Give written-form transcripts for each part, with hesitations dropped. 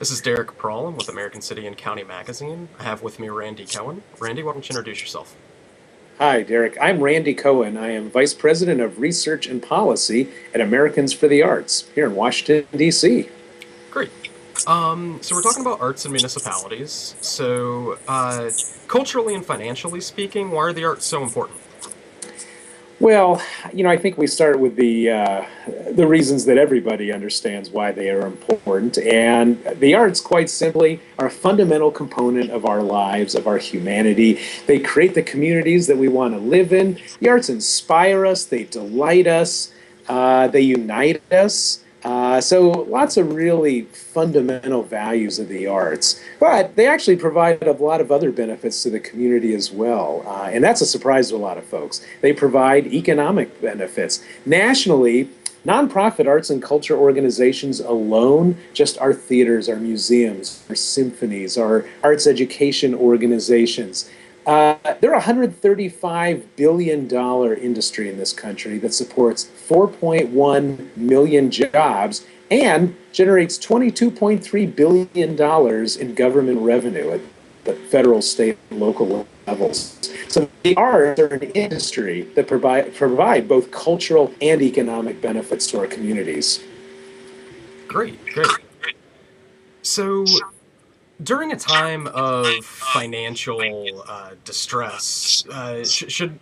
This is Derek Prall. I'm with American City and County Magazine. I have with me Randy Cohen. Randy, why don't you introduce yourself? Hi, Derek. I'm Randy Cohen. I am Vice President of Research and Policy at Americans for the Arts here in Washington, D.C. Great. So we're talking about arts and municipalities. Culturally and financially speaking, why are the arts so important? Well, I think we start with the reasons that everybody understands why they are important, and the arts, quite simply, are a fundamental component of our lives, of our humanity. They create the communities that we want to live in. The arts inspire us. They delight us. They unite us. So lots of really fundamental values of the arts, but they actually provide a lot of other benefits to the community as well. And that's a surprise to a lot of folks. They provide economic benefits. Nationally, nonprofit arts and culture organizations alone, just our theaters, our museums, our symphonies, our arts education organizations, they're a $135 billion industry in this country that supports 4.1 million jobs and generates $22.3 billion in government revenue at the federal, state, and local levels. So the arts are an industry that provide both cultural and economic benefits to our communities. Great. So, during a time of financial distress, should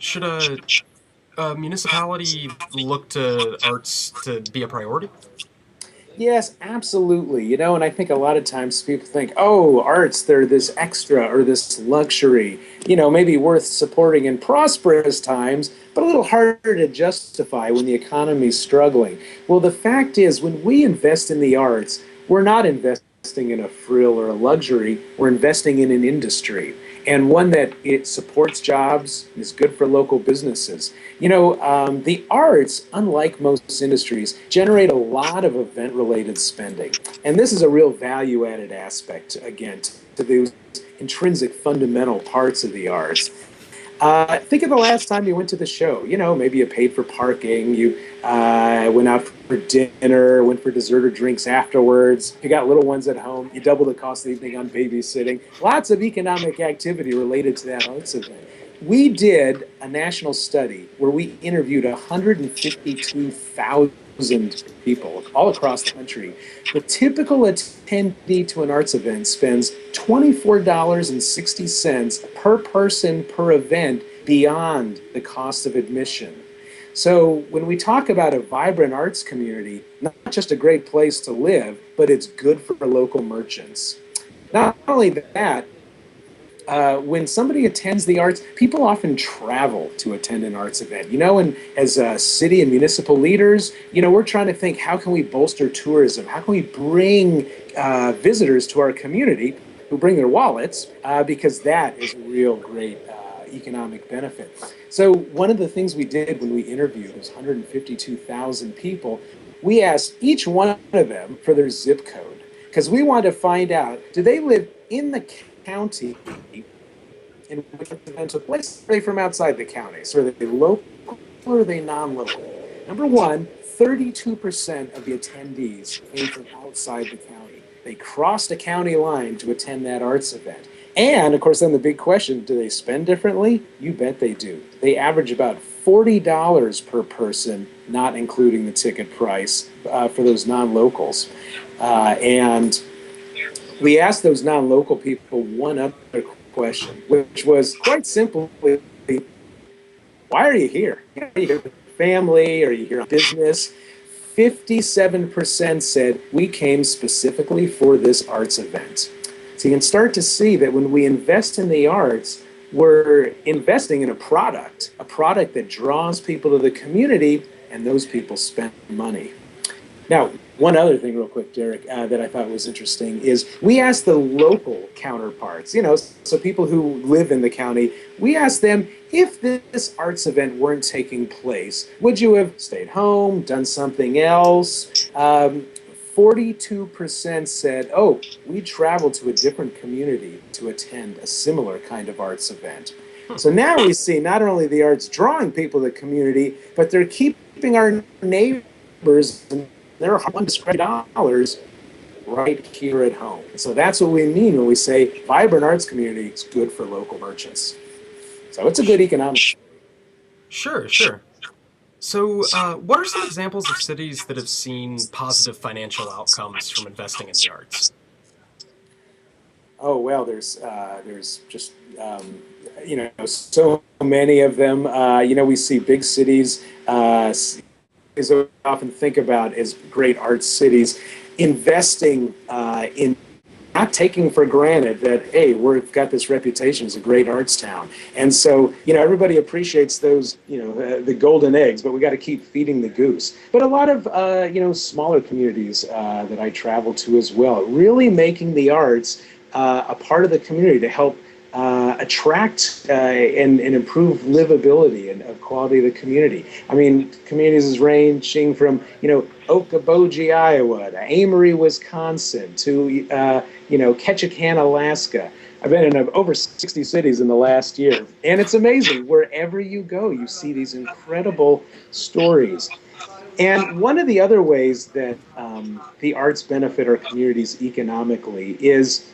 a municipality look to arts to be a priority? Yes, absolutely. And I think a lot of times people think, oh, arts, they're this extra or this luxury, maybe worth supporting in prosperous times, but a little harder to justify when the economy's struggling. Well, the fact is, when we invest in the arts, we're not investing in a frill or a luxury, we're investing in an industry. And one that it supports jobs, is good for local businesses. The arts, unlike most industries, generate a lot of event-related spending. And this is a real value-added aspect, again, to those intrinsic fundamental parts of the arts. Think of the last time you went to the show. Maybe you paid for parking, you went out for dinner, went for dessert or drinks afterwards. If you got little ones at home, you double the cost of the evening on babysitting. Lots of economic activity related to that arts event. We did a national study where we interviewed 152,000 people all across the country. The typical attendee to an arts event spends $24.60 per person per event beyond the cost of admission. So when we talk about a vibrant arts community, not just a great place to live, but it's good for local merchants. Not only that, when somebody attends the arts, people often travel to attend an arts event. And as city and municipal leaders, we're trying to think, how can we bolster tourism? How can we bring visitors to our community who bring their wallets? Because that is a real great economic benefit. So one of the things we did when we interviewed those 152,000 people, we asked each one of them for their zip code, because we wanted to find out, do they live in the county in which the event took place? Are they from outside the county? So are they local or are they non-local? Number one, 32% of the attendees came from outside the county. They crossed a county line to attend that arts event. And, of course, then the big question, do they spend differently? You bet they do. They average about $40 per person, not including the ticket price, for those non-locals. And we asked those non-local people one other question, which was quite simply, why are you here? Are you here with family? Are you here on business? 57% said, we came specifically for this arts event. So you can start to see that when we invest in the arts, we're investing in a product that draws people to the community, and those people spend money. Now, one other thing real quick, Derek, that I thought was interesting is we asked the local counterparts, so people who live in the county, we asked them, if this arts event weren't taking place, would you have stayed home, done something else? 42% said, oh, we traveled to a different community to attend a similar kind of arts event. So now we see not only the arts drawing people to the community, but they're keeping our neighbors and their $100 right here at home. So that's what we mean when we say vibrant arts community is good for local merchants. So it's a good economic. Sure, sure. So, what are some examples of cities that have seen positive financial outcomes from investing in the arts? Oh well, there's just so many of them. We see big cities. Is what we often think about as great arts cities, investing in not taking for granted that, hey, we've got this reputation as a great arts town. And so, everybody appreciates those, the golden eggs, but we got to keep feeding the goose. But a lot of, smaller communities that I travel to as well, really making the arts a part of the community to help attract and improve livability and quality of the community. I mean, communities is ranging from, Okoboji, Iowa, to Amory, Wisconsin, to, Ketchikan, Alaska. I've been in over 60 cities in the last year. And it's amazing. Wherever you go, you see these incredible stories. And one of the other ways that the arts benefit our communities economically is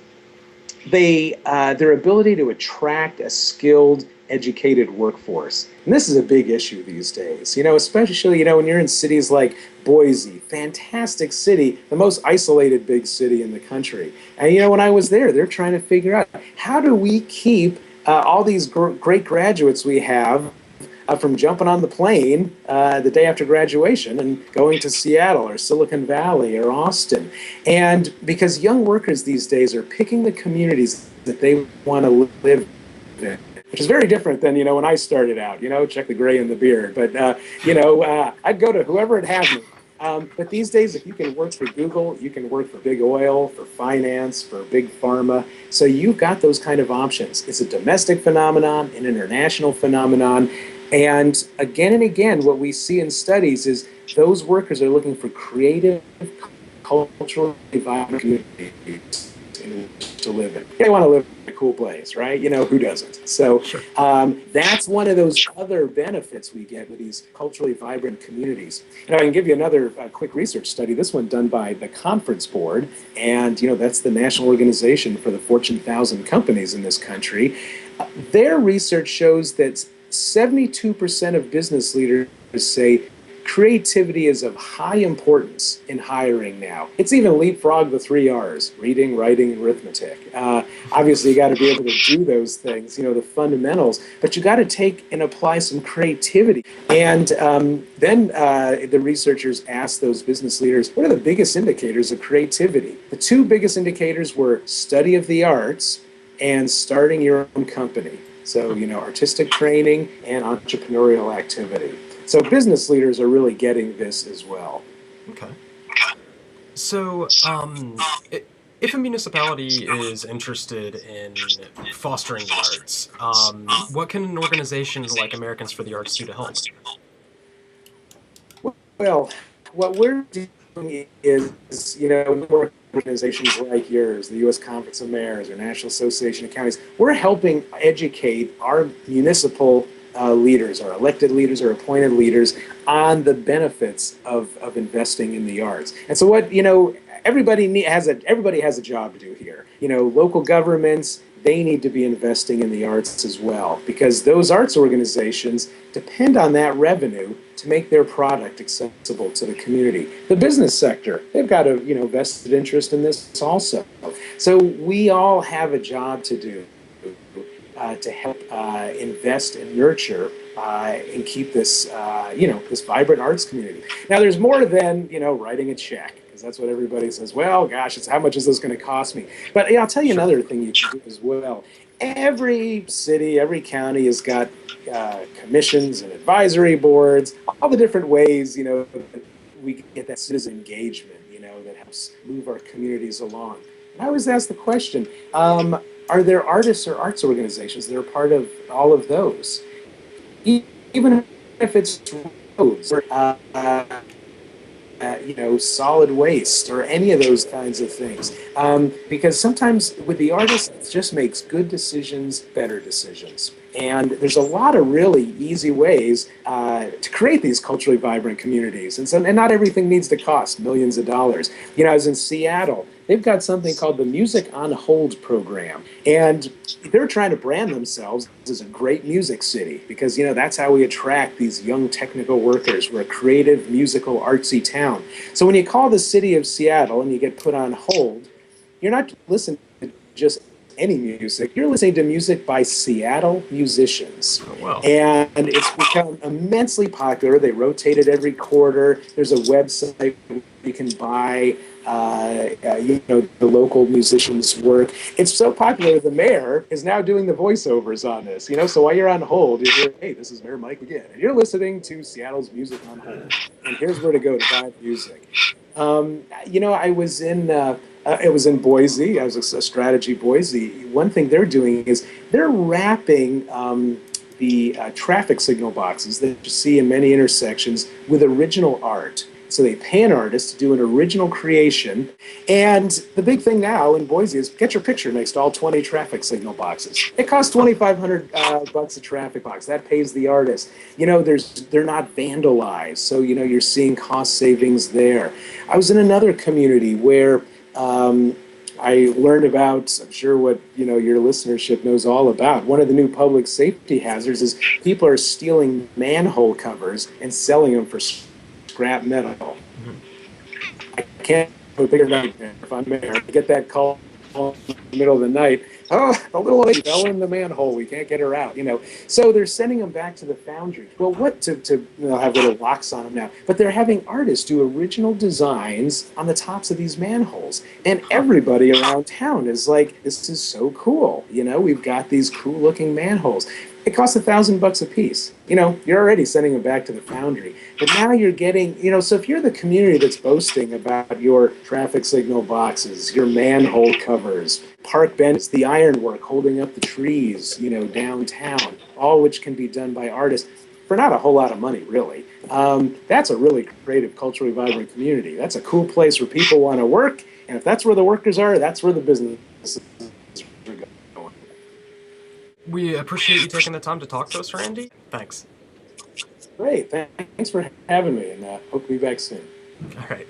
their ability to attract a skilled, educated workforce. And this is a big issue these days, especially, when you're in cities like Boise, fantastic city, the most isolated big city in the country. And, when I was there, they're trying to figure out how do we keep all these great graduates we have from jumping on the plane the day after graduation and going to Seattle or Silicon Valley or Austin. And because young workers these days are picking the communities that they want to live in, which is very different than, when I started out, check the gray in the beard. But, I'd go to whoever would have me. But these days, if you can work for Google, you can work for big oil, for finance, for big pharma. So you've got those kind of options. It's a domestic phenomenon, an international phenomenon. And again, what we see in studies is those workers are looking for creative, culturally vibrant communities to live in. They want to live in a cool place, right? Who doesn't? So that's one of those other benefits we get with these culturally vibrant communities. And I can give you another quick research study, this one done by the Conference Board, and that's the national organization for the Fortune 1000 companies in this country. Their research shows that 72% of business leaders say creativity is of high importance in hiring now. It's even leapfrogged the 3 R's, reading, writing, and arithmetic. Obviously, you got to be able to do those things, the fundamentals, but you got to take and apply some creativity. And then the researchers asked those business leaders, what are the biggest indicators of creativity? The two biggest indicators were study of the arts and starting your own company. So, artistic training and entrepreneurial activity. So business leaders are really getting this as well. Okay. So, if a municipality is interested in fostering the arts, what can an organization like Americans for the Arts do to help? Well, what we're doing is, organizations like yours, the U.S. Conference of Mayors or National Association of Counties, we're helping educate our municipal leaders, our elected leaders, or appointed leaders on the benefits of investing in the arts. And so what, everybody has a job to do here. Local governments, they need to be investing in the arts as well, because those arts organizations depend on that revenue to make their product accessible to the community. The business sector, they've got a vested interest in this also. So we all have a job to do to help invest and nurture and keep this this vibrant arts community. Now, there's more than writing a check, because that's what everybody says. Well, gosh, how much is this going to cost me? But I'll tell you another thing you can do as well. Every city, every county has got commissions and advisory boards, all the different ways we get that citizen engagement that helps move our communities along. And I always ask the question, are there artists or arts organizations that are part of all of those? Even if it's roads or solid waste or any of those kinds of things. Because sometimes with the artists, it just makes good decisions, better decisions. And there's a lot of really easy ways to create these culturally vibrant communities. And not everything needs to cost millions of dollars. I was in Seattle they've got something called the Music on Hold program. And they're trying to brand themselves as a great music city because, that's how we attract these young technical workers. We're a creative, musical, artsy town. So when you call the city of Seattle and you get put on hold, you're not listening to just any music. You're listening to music by Seattle musicians. Oh, well. And it's become immensely popular. They rotate it every quarter. There's a website where you can buy the local musicians' work. It's so popular, the mayor is now doing the voiceovers on this. So while you're on hold, you're hearing, hey, this is Mayor Mike again. And you're listening to Seattle's Music on Hold. And here's where to go to buy music. I was in it was in Boise. I was a Strategy Boise. One thing they're doing is they're wrapping the traffic signal boxes that you see in many intersections with original art. So they pay an artist to do an original creation. And the big thing now in Boise is get your picture next to all 20 traffic signal boxes. It costs $2,500 a traffic box. That pays the artist. They're not vandalized. So, you're seeing cost savings there. I was in another community where I learned about, I'm sure what your listenership knows all about. One of the new public safety hazards is people are stealing manhole covers and selling them for scrap metal. I can't have a bigger nightmare if I'm mayor. I get that call in the middle of the night. Oh, the little lady fell in the manhole. We can't get her out. So they're sending them back to the foundry. Well, what to have little locks on them now? But they're having artists do original designs on the tops of these manholes, and everybody around town is like, "This is so cool." We've got these cool-looking manholes. It costs $1,000 a piece. You're already sending them back to the foundry. But now you're getting, so if you're the community that's boasting about your traffic signal boxes, your manhole covers, park benches, the ironwork holding up the trees, downtown, all which can be done by artists for not a whole lot of money, really. That's a really creative, culturally vibrant community. That's a cool place where people want to work. And if that's where the workers are, that's where the business is going. We appreciate you taking the time to talk to us, Randy. Thanks. Great. Thanks for having me, and hope to be back soon. All right.